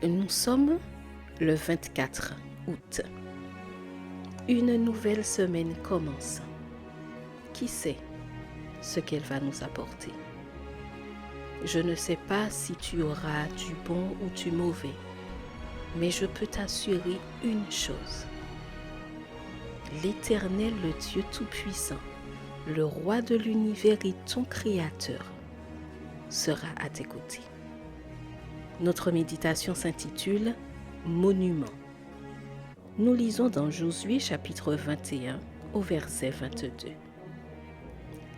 Nous sommes le 24 août. Une nouvelle semaine commence. Qui sait ce qu'elle va nous apporter? Je ne sais pas si tu auras du bon ou du mauvais, mais je peux t'assurer une chose. L'Éternel, le Dieu Tout-Puissant, le Roi de l'univers et ton Créateur, sera à tes côtés. Notre méditation s'intitule « Monument ». Nous lisons dans Josué chapitre 21 au verset 22.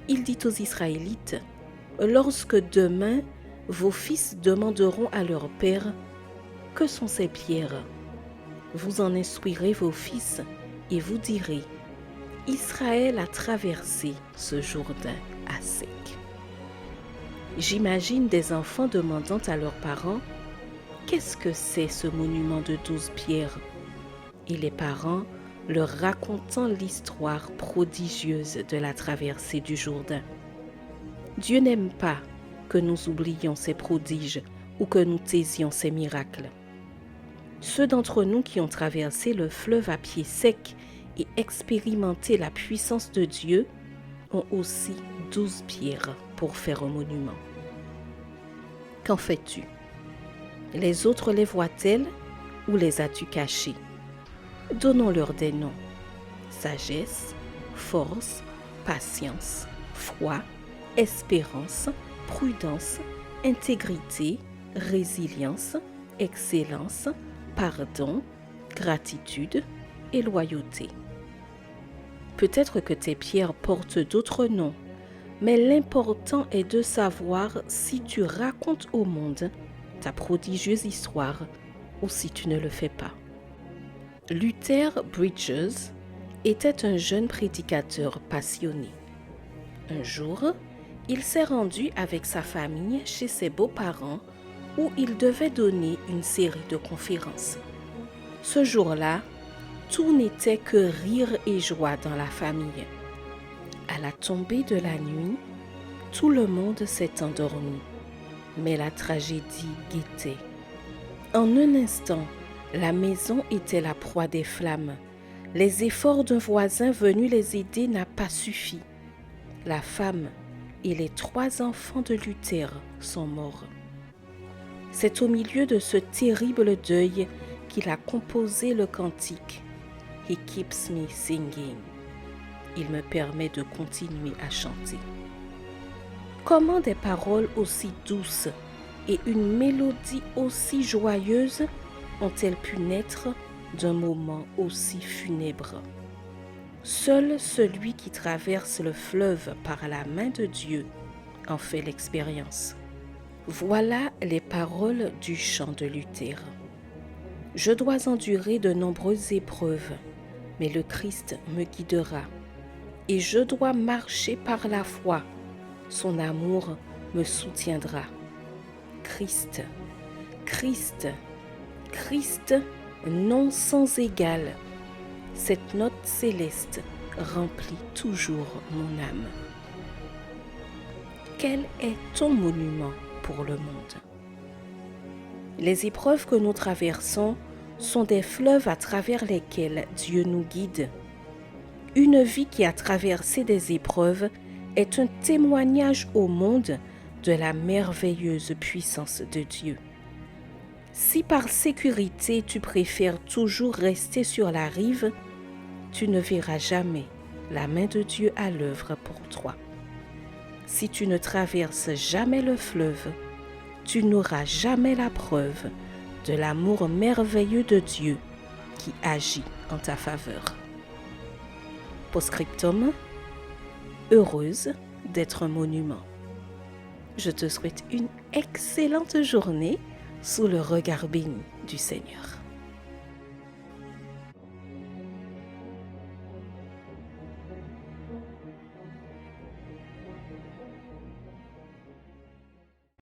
Il dit aux Israélites, « Lorsque demain vos fils demanderont à leur père, « Que sont ces pierres ?» Vous en instruirez vos fils et vous direz, « Israël a traversé ce Jourdain à sec. » J'imagine des enfants demandant à leurs parents, « Qu'est-ce que c'est ce monument de 12 pierres ?» Et les parents leur racontant l'histoire prodigieuse de la traversée du Jourdain. Dieu n'aime pas que nous oublions ses prodiges ou que nous taisions ses miracles. Ceux d'entre nous qui ont traversé le fleuve à pied sec et expérimenté la puissance de Dieu ont aussi 12 pierres pour faire un monument. Qu'en fais-tu? Les autres les voient-elles ou les as-tu cachées? Donnons-leur des noms. Sagesse, force, patience, foi, espérance, prudence, intégrité, résilience, excellence, pardon, gratitude et loyauté. Peut-être que tes pierres portent d'autres noms, mais l'important est de savoir si tu racontes au monde ta prodigieuse histoire ou si tu ne le fais pas. Luther Bridges était un jeune prédicateur passionné. Un jour, il s'est rendu avec sa famille chez ses beaux-parents où il devait donner une série de conférences. Ce jour-là, tout n'était que rire et joie dans la famille. À la tombée de la nuit, tout le monde s'est endormi, mais la tragédie guettait. En un instant, la maison était la proie des flammes. Les efforts d'un voisin venu les aider n'a pas suffi. La femme et les 3 enfants de Luther sont morts. C'est au milieu de ce terrible deuil qu'il a composé le cantique « He keeps me singing ». Il me permet de continuer à chanter. Comment des paroles aussi douces et une mélodie aussi joyeuse ont-elles pu naître d'un moment aussi funèbre? Seul celui qui traverse le fleuve par la main de Dieu en fait l'expérience. Voilà les paroles du chant de Luther. Je dois endurer de nombreuses épreuves, mais le Christ me guidera. Et je dois marcher par la foi. Son amour me soutiendra. Christ, Christ, Christ, nom sans égal. Cette note céleste remplit toujours mon âme. Quel est ton monument pour le monde? Les épreuves que nous traversons sont des fleuves à travers lesquels Dieu nous guide. Une vie qui a traversé des épreuves est un témoignage au monde de la merveilleuse puissance de Dieu. Si par sécurité tu préfères toujours rester sur la rive, tu ne verras jamais la main de Dieu à l'œuvre pour toi. Si tu ne traverses jamais le fleuve, tu n'auras jamais la preuve de l'amour merveilleux de Dieu qui agit en ta faveur. Post-scriptum, heureuse d'être un monument. Je te souhaite une excellente journée sous le regard béni du Seigneur.